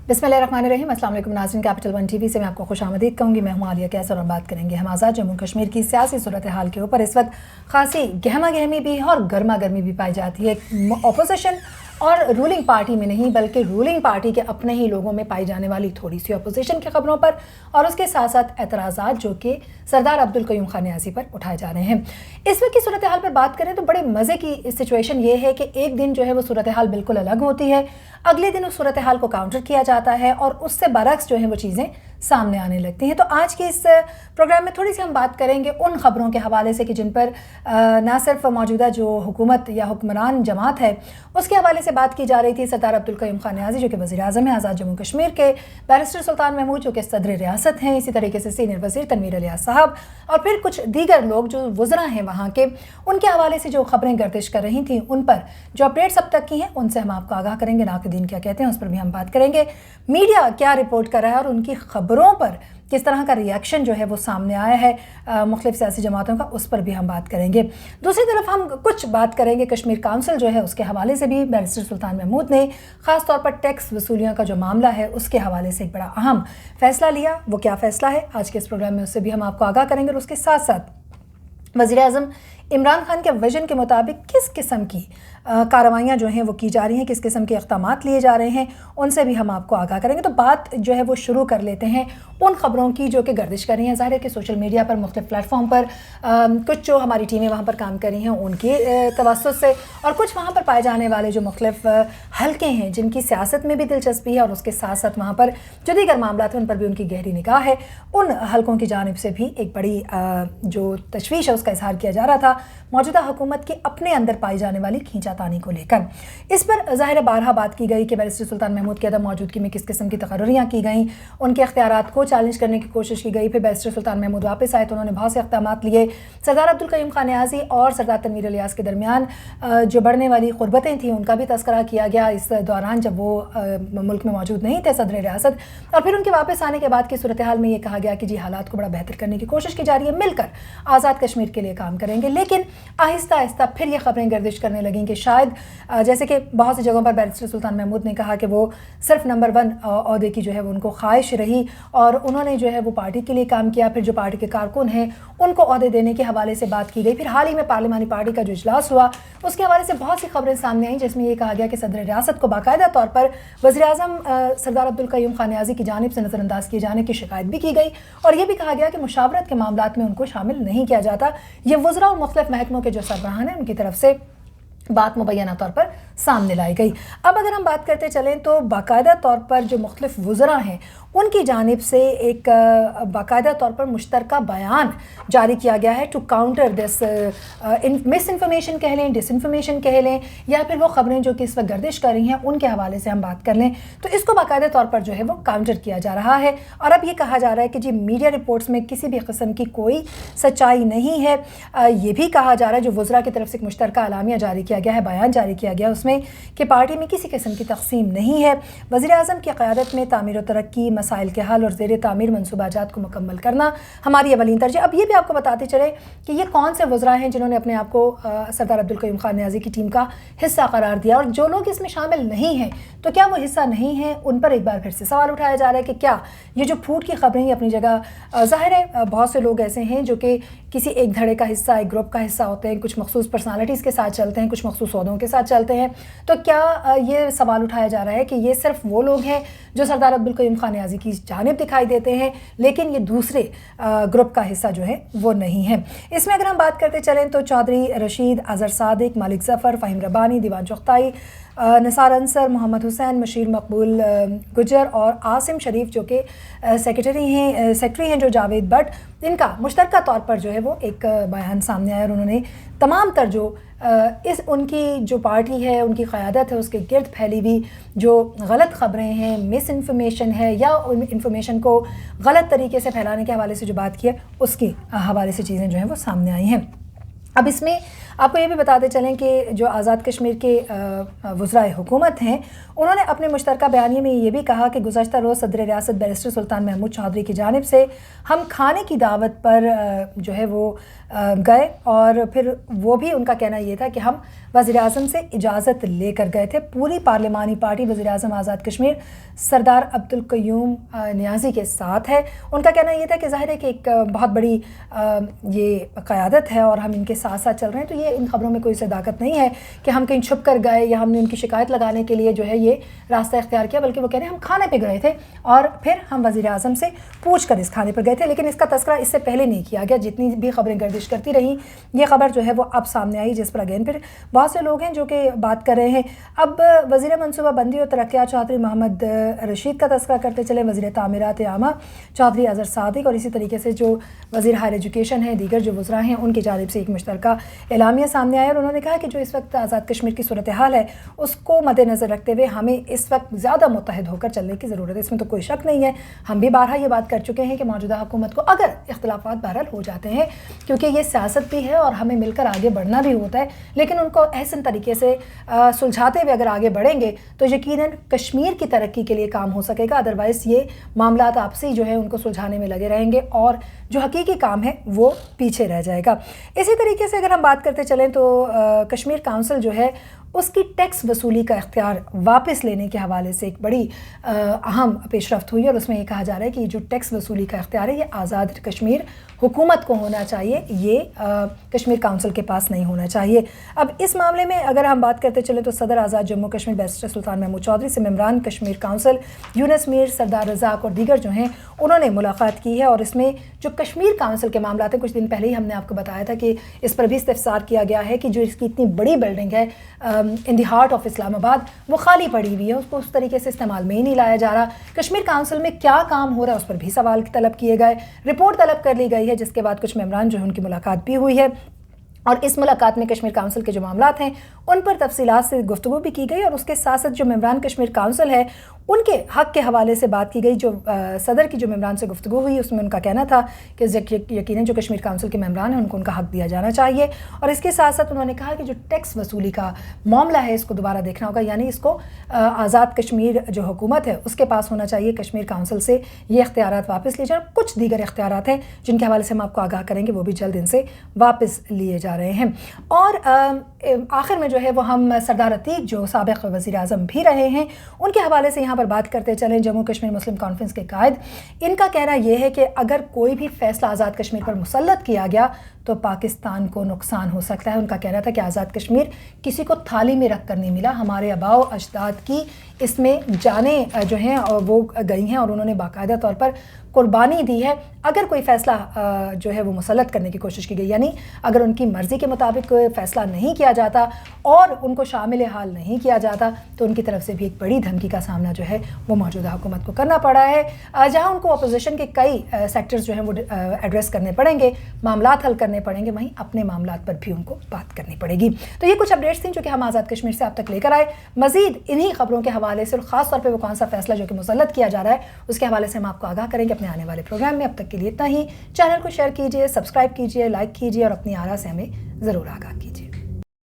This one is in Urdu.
بسم اللہ الرحمن الرحیم. السلام علیکم ناظرین. کیپٹل ون ٹی وی سے میں آپ کو خوش آمدید کہوں گی. میں ہوں عالیہ کیسر اور بات کریں گے ہم آزاد جموں کشمیر کی سیاسی صورتحال کے اوپر. اس وقت خاصی گہما گہمی بھی ہے اور گرما گرمی بھی پائی جاتی ہے. اپوزیشن اور رولنگ پارٹی میں نہیں بلکہ رولنگ پارٹی کے اپنے ہی لوگوں میں پائی جانے والی تھوڑی سی اپوزیشن کی خبروں پر اور اس کے ساتھ ساتھ اعتراضات جو کہ سردار عبدالقیوم خان نیازی پر اٹھائے جا رہے ہیں. اس وقت کی صورتحال پر بات کریں تو بڑے مزے کی سچویشن یہ ہے کہ ایک دن جو ہے وہ صورتحال بالکل الگ ہوتی ہے, اگلے دن اس صورتحال کو کاؤنٹر کیا جاتا ہے اور اس سے برعکس جو ہے وہ چیزیں سامنے آنے لگتی ہیں. تو آج کے اس پروگرام میں تھوڑی سی ہم بات کریں گے ان خبروں کے حوالے سے کہ جن پر نہ صرف موجودہ جو حکومت یا حکمران جماعت ہے اس کے حوالے سے بات کی جا رہی تھی. سردار عبدالقیوم خان نیازی جو کہ وزیراعظم ہیں آزاد جموں کشمیر کے, بیرسٹر سلطان محمود جو کہ صدر ریاست ہیں, اسی طریقے سے سینئر وزیر تنویر الیاس صاحب اور پھر کچھ دیگر لوگ جو وزرا ہیں وہاں کے, ان کے حوالے سے جو خبریں گردش کر رہی تھیں ان پر جو اپڈیٹس اب تک کی ہیں ان سے ہم آپ کو آگاہ کریں گے. ناقدین کیا کہتے ہیں اس پر بھی ہم بات کریں گے. میڈیا کیا رپورٹ کر رہا ہے اور ان کی خبروں پر کس طرح کا ریاکشن جو ہے وہ سامنے آیا ہے مختلف سیاسی جماعتوں کا, اس پر بھی ہم بات کریں گے. دوسری طرف ہم کچھ بات کریں گے کشمیر کونسل جو ہے اس کے حوالے سے بھی. بیرسٹر سلطان محمود نے خاص طور پر ٹیکس وصولیوں کا جو معاملہ ہے اس کے حوالے سے ایک بڑا اہم فیصلہ لیا. وہ کیا فیصلہ ہے آج کے اس پروگرام میں اس سے بھی ہم آپ کو آگاہ کریں گے. اور اس کے ساتھ ساتھ وزیراعظم عمران خان کے ویژن کے مطابق کس قسم کی کارروائیاں جو ہیں وہ کی جا رہی ہیں, کس قسم کے اقدامات لیے جا رہے ہیں, ان سے بھی ہم آپ کو آگاہ کریں گے. تو بات جو ہے وہ شروع کر لیتے ہیں ان خبروں کی جو کہ گردش کر رہی ہیں. ظاہر ہے کہ سوشل میڈیا پر مختلف پلیٹ فارم پر کچھ جو ہماری ٹیمیں وہاں پر کام کر رہی ہیں ان کے توسط سے, اور کچھ وہاں پر پائے جانے والے جو مختلف حلقے ہیں جن کی سیاست میں بھی دلچسپی ہے اور اس کے ساتھ ساتھ وہاں پر جو دیگر معاملات ہیں ان پر بھی ان کی گہری نگاہ ہے, ان حلقوں کی جانب سے بھی ایک بڑی جو تشویش ہے اس کا اظہار کیا جا رہا تھا موجودہ حکومت کی اپنے اندر پائی جانے والی کھینچا تانی کو لے کر. اس پر ظاہر بارہا بات کی گئی کہ بیرسٹر سلطان محمود کی عدم موجودگی میں کس قسم کی تقرریاں کی گئیں, ان کے اختیارات کو چیلنج کرنے کی کوشش کی گئی. پھر بیرسٹر سلطان محمود واپس آئے تو انہوں نے بہت سے اقدامات لیے. سردار عبدالقیوم خان نیازی اور سردار تنویر الیاس کے درمیان جو بڑھنے والی قربتیں تھیں ان کا بھی تذکرہ کیا گیا اس دوران جب وہ ملک میں موجود نہیں تھے صدر ریاست. اور پھر ان کے واپس آنے کے بعد کی صورتحال میں یہ کہا گیا کہ جی حالات کو بڑا بہتر کرنے کی کوشش کی جا رہی ہے, مل کر آزاد کشمیر کے لیے کام کریں گے. لیکن آہستہ آہستہ پھر یہ خبریں گردش کرنے لگیں کہ شاید جیسے کہ بہت سی جگہوں پر بیرسٹر سلطان محمود نے کہا کہ وہ صرف نمبر 1 عہدے کی جو ہے وہ ان کو خواہش رہی اور انہوں نے جو ہے وہ پارٹی کے لیے کام کیا. پھر جو پارٹی کے کارکن ہیں ان کو عہدے دینے کے حوالے سے بات کی گئی. پھر حال ہی میں پارلیمانی پارٹی کا جو اجلاس ہوا اس کے حوالے سے بہت سی خبریں سامنے آئیں جس میں یہ کہا گیا کہ صدر ریاست کو باقاعدہ طور پر وزیراعظم سردار عبدالقیوم خان نیازی کی جانب سے نظر انداز کیے جانے کی شکایت بھی کی گئی اور یہ بھی کہا گیا کہ مشاورت کے معاملات میں ان کو شامل نہیں کیا جاتا. یہ وزراء اور مختلف محکموں کے جو سربراہان ہیں ان کی طرف سے بات مبینہ طور پر سامنے لائی گئی. اب اگر ہم بات کرتے چلیں تو باقاعدہ طور پر جو مختلف وزراء ہیں ان کی جانب سے ایک باقاعدہ طور پر مشترکہ بیان جاری کیا گیا ہے to counter this misinformation کہہ لیں, ڈس انفارمیشن کہہ لیں, یا پھر وہ خبریں جو کہ اس وقت گردش کر رہی ہیں ان کے حوالے سے ہم بات کر لیں تو اس کو باقاعدہ طور پر جو ہے وہ کاؤنٹر کیا جا رہا ہے. اور اب یہ کہا جا رہا ہے کہ جی میڈیا رپورٹس میں کسی بھی قسم کی کوئی سچائی نہیں ہے. یہ بھی کہا جا رہا ہے جو وزراء کی طرف سے ایک مشترکہ اعلامیہ جاری کیا گیا ہے, بیان جاری کیا گیا اس میں کہ پارٹی میں کسی قسم کی تقسیم نہیں ہے. وزیراعظم کی قیادت میں تعمیر و ترقی, مسائل کے حل اور زیر تعمیر منصوبہ جات کو مکمل کرنا ہماری اولین ترجیح. اب یہ بھی آپ کو بتاتے چلے کہ یہ کون سے وزراء ہیں جنہوں نے اپنے آپ کو سردار عبدالقیوم خان نیازی کی ٹیم کا حصہ قرار دیا, اور جو لوگ اس میں شامل نہیں ہیں تو کیا وہ حصہ نہیں ہیں ان پر ایک بار پھر سے سوال اٹھایا جا رہا ہے کہ کیا یہ جو پھوٹ کی خبریں ہیں اپنی جگہ, ظاہر ہے بہت سے لوگ ایسے ہیں جو کہ کسی ایک دھڑے کا حصہ, ایک گروپ کا حصہ ہوتے ہیں, کچھ مخصوص پرسنالٹیز کے ساتھ چلتے ہیں, کچھ مخصوص عہدوں کے ساتھ چلتے ہیں, تو کیا یہ سوال اٹھایا جا رہا ہے کہ یہ صرف وہ لوگ ہیں جو سردار عبدالقیوم خان نیازی کی جانب دکھائی دیتے ہیں لیکن یہ دوسرے گروپ کا حصہ جو ہے وہ نہیں ہے. اس میں اگر ہم بات کرتے چلیں تو چودھری رشید, اظہر صادق, ملک ظفر, فہیم ربانی, دیوان چغتائی, نثار انصر, محمد حسین, مشیر مقبول گجر اور عاصم شریف جو کہ سیکٹری ہیں جو جاوید بٹ, ان کا مشترکہ طور پر جو ہے وہ ایک بیان سامنے آیا اور انہوں نے تمام تر جو ان کی جو پارٹی ہے, ان کی قیادت ہے, اس کے گرد پھیلی ہوئی جو غلط خبریں ہیں, مس انفارمیشن ہے یا انفارمیشن کو غلط طریقے سے پھیلانے کے حوالے سے جو بات کی ہے اس کے حوالے سے چیزیں جو ہیں وہ سامنے آئی ہیں. اب اس میں آپ کو یہ بھی بتاتے چلیں کہ جو آزاد کشمیر کے وزراء حکومت ہیں انہوں نے اپنے مشترکہ بیانیے میں یہ بھی کہا کہ گزشتہ روز صدر ریاست بیرسٹر سلطان محمود چودھری کی جانب سے ہم کھانے کی دعوت پر جو ہے وہ گئے، اور پھر وہ بھی ان کا کہنا یہ تھا کہ ہم وزیراعظم سے اجازت لے کر گئے تھے۔ پوری پارلیمانی پارٹی وزیراعظم آزاد کشمیر سردار عبدالقیوم نیازی کے ساتھ ہے۔ ان کا کہنا یہ تھا کہ ظاہر ہے کہ ایک بہت بڑی یہ قیادت ہے اور ہم ان کے ساتھ ساتھ چل رہے ہیں، تو یہ ان خبروں میں کوئی صداقت نہیں ہے کہ ہم کہیں چھپ کر گئے یا ہم نے ان کی شکایت لگانے کے لیے جو ہے یہ راستہ اختیار کیا، بلکہ وہ کہہ رہے ہیں ہم کھانے پہ گئے تھے اور پھر ہم وزیراعظم سے پوچھ کر اس کھانے پر گئے تھے، لیکن اس کا تذکرہ اس سے پہلے نہیں کیا گیا۔ جتنی بھی خبریں گردش کرتی رہیں یہ خبر جو ہے وہ اب سامنے آئی، جس پر اگین پھر بہت سے لوگ ہیں جو کہ بات کر رہے ہیں۔ اب وزیر منصوبہ بندی اور ترقیات چودھری محمد رشید کا تذکرہ کرتے چلے، وزیر تعمیرات عامہ چودھری اظہر صادق، اور اسی طریقے سے جو وزیر ہائر ایجوکیشن ہیں، دیگر جو وزراء ہیں، ان کی جانب سے ایک مشترکہ اعلامیہ سامنے آیا، اور انہوں نے کہا کہ جو اس وقت آزاد کشمیر کی صورتحال ہے اس کو مد نظر رکھتے ہوئے ہمیں اس وقت زیادہ متحد ہو کر چلنے کی ضرورت ہے۔ اس میں تو کوئی شک نہیں ہے، ہم بھی بارہا یہ بات کر چکے ہیں کہ موجودہ حکومت کو اگر اختلافات بہرحال ہو جاتے ہیں، کیونکہ یہ سیاست بھی ہے اور ہمیں مل کر آگے بڑھنا بھی ہوتا ہے، لیکن ان کو احسن طریقے سے سلجھاتے ہوئے اگر آگے بڑھیں گے تو یقیناً کشمیر کی ترقی کے لیے کام ہو سکے گا، ادروائز یہ معاملات آپسی جو ہے ان کو سلجھانے میں لگے رہیں گے اور جو حقیقی کام ہے وہ پیچھے رہ جائے گا۔ اسی طریقے سے اگر ہم بات کرتے چلیں تو کشمیر کونسل جو ہے اس کی ٹیکس وصولی کا اختیار واپس لینے کے حوالے سے ایک بڑی اہم پیش رفت ہوئی، اور اس میں یہ کہا جا رہا ہے کہ یہ جو ٹیکس وصولی کا اختیار ہے یہ آزاد کشمیر حکومت کو ہونا چاہیے، یہ کشمیر کونسل کے پاس نہیں ہونا چاہیے۔ اب اس معاملے میں اگر ہم بات کرتے چلیں تو صدر آزاد جموں کشمیر بیرسٹر سلطان محمود چودھری سے ممبران کشمیر کونسل یونس میر، سردار رزاق اور دیگر جو ہیں انہوں نے ملاقات کی ہے، اور اس میں جو کشمیر کونسل کے معاملات ہیں، کچھ دن پہلے ہی ہم نے آپ کو بتایا تھا کہ اس پر بھی استفسار کیا گیا ہے کہ جو اس کی اتنی بڑی بلڈنگ ہے ان دی ہارٹ آف اسلام آباد وہ خالی پڑی ہوئی ہے، اس کو اس طریقے سے استعمال میں ہی نہیں لایا جا رہا۔ کشمیر کونسل میں کیا کام ہو رہا ہے اس پر بھی سوال طلب کیے گئے، رپورٹ طلب کر لی گئی ہے، جس کے بعد کچھ ممبران جو ہیں ان کی ملاقات بھی ہوئی ہے، اور اس ملاقات میں کشمیر کونسل کے جو معاملات ہیں ان پر تفصیلات سے گفتگو بھی کی گئی، اور اس کے ساتھ ساتھ جو ممبران کشمیر کونسل ہے ان کے حق کے حوالے سے بات کی گئی۔ جو صدر کی جو ممبران سے گفتگو ہوئی اس میں ان کا کہنا تھا کہ یقیناً جو کشمیر کونسل کے ممبران ہیں ان کو ان کا حق دیا جانا چاہیے، اور اس کے ساتھ ساتھ انہوں نے کہا کہ جو ٹیکس وصولی کا معاملہ ہے اس کو دوبارہ دیکھنا ہوگا، یعنی اس کو آزاد کشمیر جو حکومت ہے اس کے پاس ہونا چاہیے، کشمیر کونسل سے یہ اختیارات واپس لیے جائیں۔ کچھ دیگر اختیارات ہیں جن کے حوالے سے ہم آپ کو آگاہ کریں گے، وہ بھی جلد ان سے واپس لیے جا رہے ہیں۔ اور آخر میں جو ہے وہ ہم سردار عتیق جو سابق وزیر اعظم بھی رہے ہیں ان کے حوالے سے یہاں پر بات کرتے چلیں۔ جموں کشمیر مسلم کانفرنس کے قائد، ان کا کہنا یہ ہے کہ اگر کوئی بھی فیصلہ آزاد کشمیر پر مسلط کیا گیا تو پاکستان کو نقصان ہو سکتا ہے۔ ان کا کہنا تھا کہ آزاد کشمیر کسی کو تھالی میں رکھ کر نہیں ملا، ہمارے آباء و اجداد کی اس میں جانیں جو ہیں وہ گئی ہیں اور انہوں نے باقاعدہ طور پر قربانی دی ہے۔ اگر کوئی فیصلہ جو ہے وہ مسلط کرنے کی کوشش کی گئی، یعنی اگر ان کی مرضی کے مطابق کوئی فیصلہ نہیں کیا جاتا اور ان کو شامل حال نہیں کیا جاتا تو ان کی طرف سے بھی ایک بڑی دھمکی کا سامنا جو ہے وہ موجودہ حکومت کو کرنا پڑا ہے، جہاں ان کو اپوزیشن کے کئی سیکٹرز جو ہیں وہ ایڈریس کرنے پڑیں گے، معاملات حل کرنے پڑیں گے، وہیں اپنے معاملات پر بھی ان کو بات کرنی پڑے گی۔ تو یہ کچھ اپڈیٹس تھیں جو کہ ہم آزاد کشمیر سے اب تک لے کر آئے۔ مزید انہی خبروں کے حوالے سے اور خاص طور پہ وہ کون سا فیصلہ جو کہ مسلط کیا جا رہا ہے اس کے حوالے سے ہم آپ کو آگاہ کریں گے اپنے آنے والے پروگرام میں۔ اب تک کے لیے اتنا ہی۔ چینل کو شیئر کیجئے، سبسکرائب کیجئے، لائک کیجئے اور اپنی آراء سے ہمیں ضرور آگاہ کیجئے۔